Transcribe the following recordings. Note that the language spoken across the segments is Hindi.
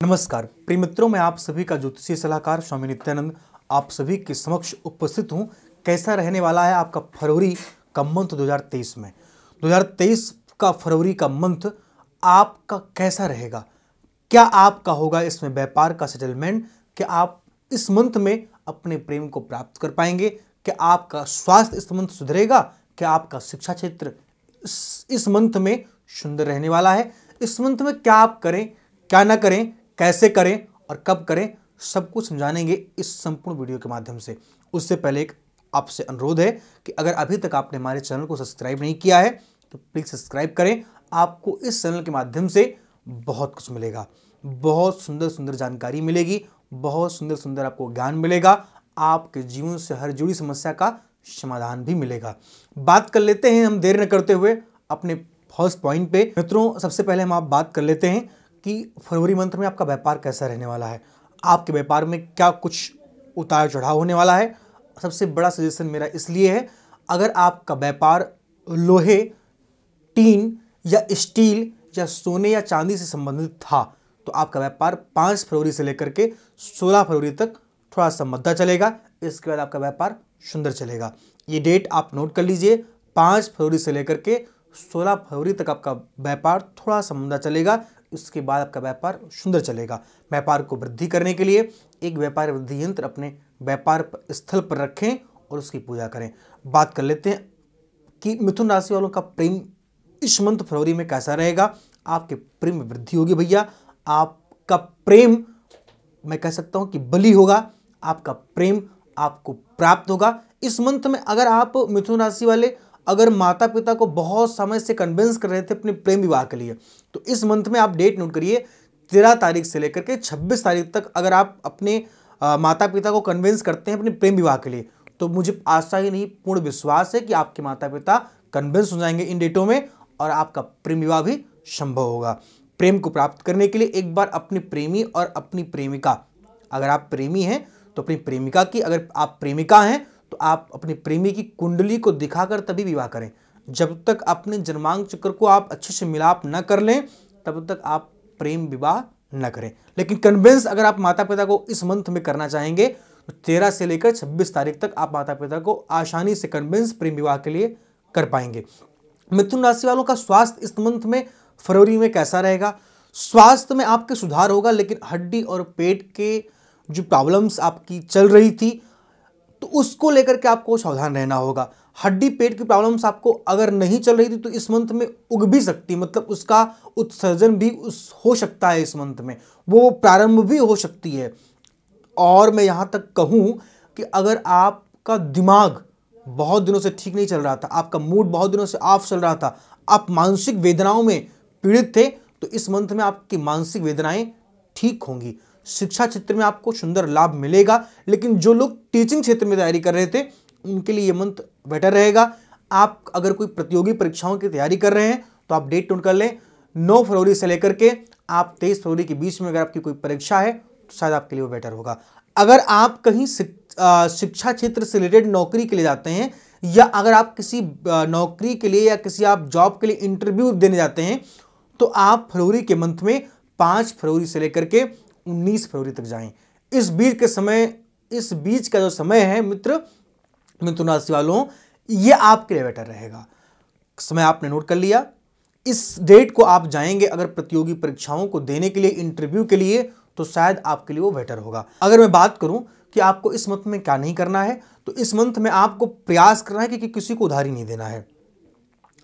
नमस्कार प्रिय मित्रों, मैं आप सभी का ज्योतिषीय सलाहकार स्वामी नित्यानंद आप सभी के समक्ष उपस्थित हूं। कैसा रहने वाला है आपका फरवरी का मंथ 2023 में 2023 का फरवरी का मंथ आपका कैसा रहेगा? क्या आपका होगा इसमें व्यापार का सेटलमेंट? क्या आप इस मंथ में अपने प्रेम को प्राप्त कर पाएंगे? क्या आपका स्वास्थ्य इस मंथ सुधरेगा? क्या आपका शिक्षा क्षेत्र इस मंथ में सुंदर रहने वाला है? इस मंथ में क्या आप करें, क्या ना करें, कैसे करें और कब करें, सब कुछ समझानेंगे इस संपूर्ण वीडियो के माध्यम से। उससे पहले एक आपसे अनुरोध है कि अगर अभी तक आपने हमारे चैनल को सब्सक्राइब नहीं किया है तो प्लीज़ सब्सक्राइब करें। आपको इस चैनल के माध्यम से बहुत कुछ मिलेगा, बहुत सुंदर सुंदर जानकारी मिलेगी, बहुत सुंदर सुंदर आपको ज्ञान मिलेगा, आपके जीवन से हर जुड़ी समस्या का समाधान भी मिलेगा। बात कर लेते हैं हम देर न करते हुए अपने फर्स्ट पॉइंट पे। मित्रों, सबसे पहले हम आप बात कर लेते हैं कि फरवरी मंथ में आपका व्यापार कैसा रहने वाला है, आपके व्यापार में क्या कुछ उतार चढ़ाव होने वाला है। सबसे बड़ा सजेशन मेरा इसलिए है, अगर आपका व्यापार लोहे, टीन या स्टील या सोने या चांदी से संबंधित था तो आपका व्यापार 5 फरवरी से लेकर के 16 फरवरी तक थोड़ा सा मद्दा चलेगा। इसके बाद आपका व्यापार सुंदर चलेगा। ये डेट आप नोट कर लीजिए, 5 फरवरी से लेकर के 16 फरवरी तक आपका व्यापार थोड़ा सा मंदा चलेगा। इसके बाद आपका व्यापार सुंदर चलेगा। व्यापार को वृद्धि करने के लिए एक व्यापार वृद्धि यंत्र अपने व्यापार स्थल पर रखें और उसकी पूजा करें। बात कर लेते हैं कि मिथुन राशि वालों का प्रेम इस मंथ फरवरी में कैसा रहेगा। आपके प्रेम में वृद्धि होगी भैया। आपका प्रेम, मैं कह सकता हूं कि बली होगा। आपका प्रेम आपको प्राप्त होगा इस मंथ में। अगर आप मिथुन राशि वाले अगर माता पिता को बहुत समय से कन्विंस कर रहे थे अपने प्रेम विवाह के लिए, तो इस मंथ में आप डेट नोट करिए, 13 तारीख से लेकर के 26 तारीख तक अगर आप अपने माता पिता को कन्विंस करते हैं अपने प्रेम विवाह के लिए, तो मुझे आशा ही नहीं पूर्ण विश्वास है कि आपके माता पिता कन्विंस हो जाएंगे इन डेटों में और आपका प्रेम विवाह भी संभव होगा। प्रेम को प्राप्त करने के लिए एक बार अपने प्रेमी और अपनी प्रेमिका, अगर आप प्रेमी हैं तो अपनी प्रेमिका की, अगर आप प्रेमिका हैं तो आप अपनी प्रेमी की कुंडली को दिखाकर तभी विवाह करें। जब तक अपने जन्मांक चक्र को आप अच्छे से मिलाप न कर लें तब तक आप प्रेम विवाह न करें। लेकिन कन्विंस अगर आप माता पिता को इस मंथ में करना चाहेंगे तो 13 से लेकर 26 तारीख तक आप माता पिता को आसानी से कन्विंस प्रेम विवाह के लिए कर पाएंगे। मिथुन राशि वालों का स्वास्थ्य इस मंथ में फरवरी में कैसा रहेगा? स्वास्थ्य में आपके सुधार होगा, लेकिन हड्डी और पेट के जो प्रॉब्लम्स आपकी चल रही थी तो उसको लेकर के आपको सावधान रहना होगा। हड्डी पेट की प्रॉब्लम्स आपको अगर नहीं चल रही थी तो इस मंथ में उग भी सकती, मतलब उसका उत्सर्जन भी हो सकता है इस मंथ में, वो प्रारंभ भी हो सकती है। और मैं यहाँ तक कहूँ कि अगर आपका दिमाग बहुत दिनों से ठीक नहीं चल रहा था, आपका मूड बहुत दिनों से ऑफ चल रहा था, आप मानसिक वेदनाओं में पीड़ित थे, तो इस मंथ में आपकी मानसिक वेदनाएं ठीक होंगी। शिक्षा क्षेत्र में आपको सुंदर लाभ मिलेगा। लेकिन जो लोग टीचिंग क्षेत्र में तैयारी कर रहे थे उनके लिए ये मंथ बेटर रहेगा। आप अगर कोई प्रतियोगी परीक्षाओं की तैयारी कर रहे हैं तो आप डेट नोट कर लें, 9 फरवरी से लेकर के आप 23 फरवरी के बीच में अगर आपकी कोई परीक्षा है तो शायद आपके लिए वो बेटर होगा। अगर आप कहीं शिक्षा क्षेत्र से रिलेटेड नौकरी के लिए जाते हैं या अगर आप किसी नौकरी के लिए या किसी आप जॉब के लिए इंटरव्यू देने जाते हैं तो आप फरवरी के मंथ में 5 फरवरी से लेकर के 19 फरवरी तक जाएं। इस बीच का जो समय है मिथुन राशि वालों, ये आपके लिए बेटर रहेगा। समय आपने नोट कर लिया। इस डेट को आप जाएंगे अगर प्रतियोगी परीक्षाओं को देने के लिए, इंटरव्यू के लिए, तो शायद आपके लिए वो बेटर होगा। अगर मैं बात करूं कि आपको इस मंथ में क्या नहीं करना है, तो इस मंथ में आपको प्रयास करना है कि किसी को उधारी नहीं देना है।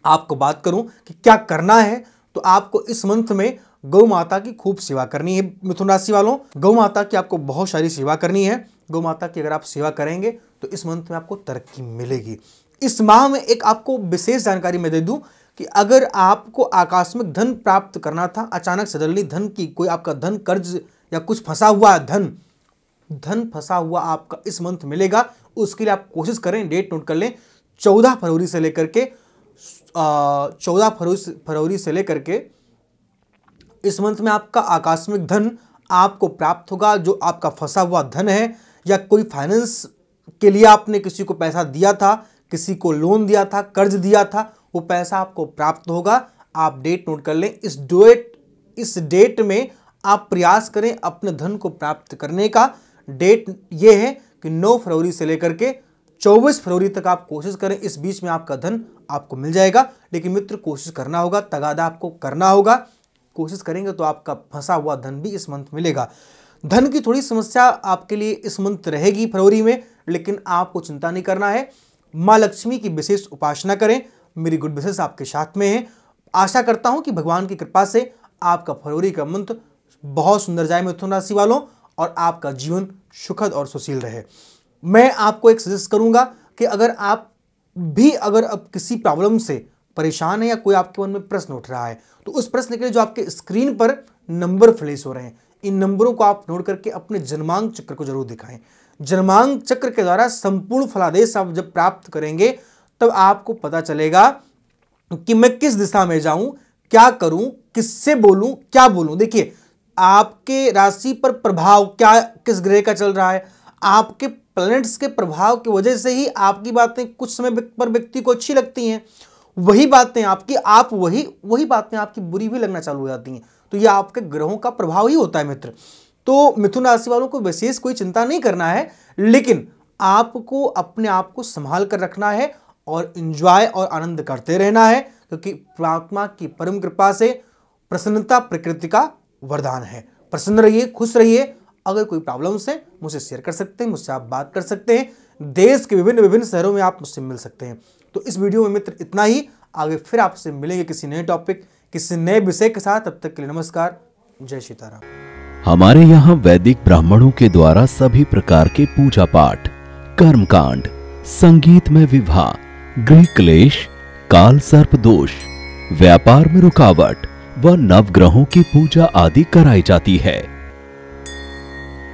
आपको बात करूं कि क्या करना है, तो आपको इस मंथ में गौ माता की खूब सेवा करनी है। मिथुन राशि वालों, गौ माता की आपको बहुत सारी सेवा करनी है। गौ माता की अगर आप सेवा करेंगे तो इस मंथ में आपको तरक्की मिलेगी। इस माह में एक आपको विशेष जानकारी मैं दे दूं कि अगर आपको आकस्मिक धन प्राप्त करना था, अचानक सडनली धन की कोई आपका धन कर्ज या कुछ फंसा हुआ धन फंसा हुआ आपका इस मंथ मिलेगा। उसके लिए आप कोशिश करें, डेट नोट कर लें, 14 फरवरी से लेकर के 14 फरवरी से लेकर के इस मंथ में आपका आकस्मिक धन आपको प्राप्त होगा। जो आपका फंसा हुआ धन है या कोई फाइनेंस के लिए आपने किसी को पैसा दिया था, किसी को लोन दिया था, कर्ज दिया था, वो पैसा आपको प्राप्त होगा। आप डेट नोट कर लें। इस डेट में आप प्रयास करें अपने धन को प्राप्त करने का। डेट ये है कि 9 फरवरी से लेकर के 24 फरवरी तक आप कोशिश करें, इस बीच में आपका धन आपको मिल जाएगा। लेकिन मित्र कोशिश करना होगा, तगादा आपको करना होगा। कोशिश करेंगे तो आपका फंसा हुआ धन भी इस मंथ मिलेगा। धन की थोड़ी समस्या आपके लिए इस मंथ रहेगी फरवरी में, लेकिन आपको चिंता नहीं करना है। माँ लक्ष्मी की विशेष उपासना करें। मेरी गुड विशेष आपके साथ में है। आशा करता हूं कि भगवान की कृपा से आपका फरवरी का मंथ बहुत सुंदर जाए मिथुन राशि वालों, और आपका जीवन सुखद और सुशील रहे। मैं आपको एक सजेस्ट करूंगा कि अगर आप भी अब किसी प्रॉब्लम से परेशान है या कोई आपके मन में प्रश्न उठ रहा है, तो उस प्रश्न के लिए जो आपके स्क्रीन पर नंबर फ्लैश हो रहे हैं, इन नंबरों को आप नोट करके अपने जन्मांक चक्र को जरूर दिखाएं। जन्मांक चक्र के द्वारा संपूर्ण फलादेश आप जब प्राप्त करेंगे तब आपको पता चलेगा कि मैं किस दिशा में जाऊं, क्या करूं, किससे बोलूं, क्या बोलूं। देखिए, आपके राशि पर प्रभाव क्या किस ग्रह का चल रहा है, आपके प्लैनेट्स के प्रभाव की वजह से ही आपकी बातें कुछ समय पर व्यक्ति को अच्छी लगती हैं, वही बातें वही बातें आपकी बुरी भी लगना चालू हो जाती हैं। तो यह आपके ग्रहों का प्रभाव ही होता है मित्र। तो मिथुन राशि वालों को विशेष कोई चिंता नहीं करना है, लेकिन आपको अपने आप को संभाल कर रखना है और एंजॉय और आनंद करते रहना है, क्योंकि परमात्मा की परम कृपा से प्रसन्नता प्रकृति का वरदान है। प्रसन्न रहिए, खुश रहिए। अगर कोई प्रॉब्लम्स है मुझसे शेयर कर सकते हैं, मुझसे आप बात कर सकते हैं। देश के विभिन्न शहरों में आप मुझसे मिल सकते हैं। तो इस वीडियो में मित्र इतना ही। आगे फिर आपसे मिलेंगे किसी नए टॉपिक, किसी नए विषय के साथ। तब तक के लिए नमस्कार, जय सीताराम। हमारे यहाँ वैदिक ब्राह्मणों के द्वारा सभी प्रकार के पूजा पाठ, कर्मकांड, संगीत में विवाह, गृह क्लेश, काल सर्प दोष, व्यापार में रुकावट व नवग्रहों की पूजा आदि कराई जाती है।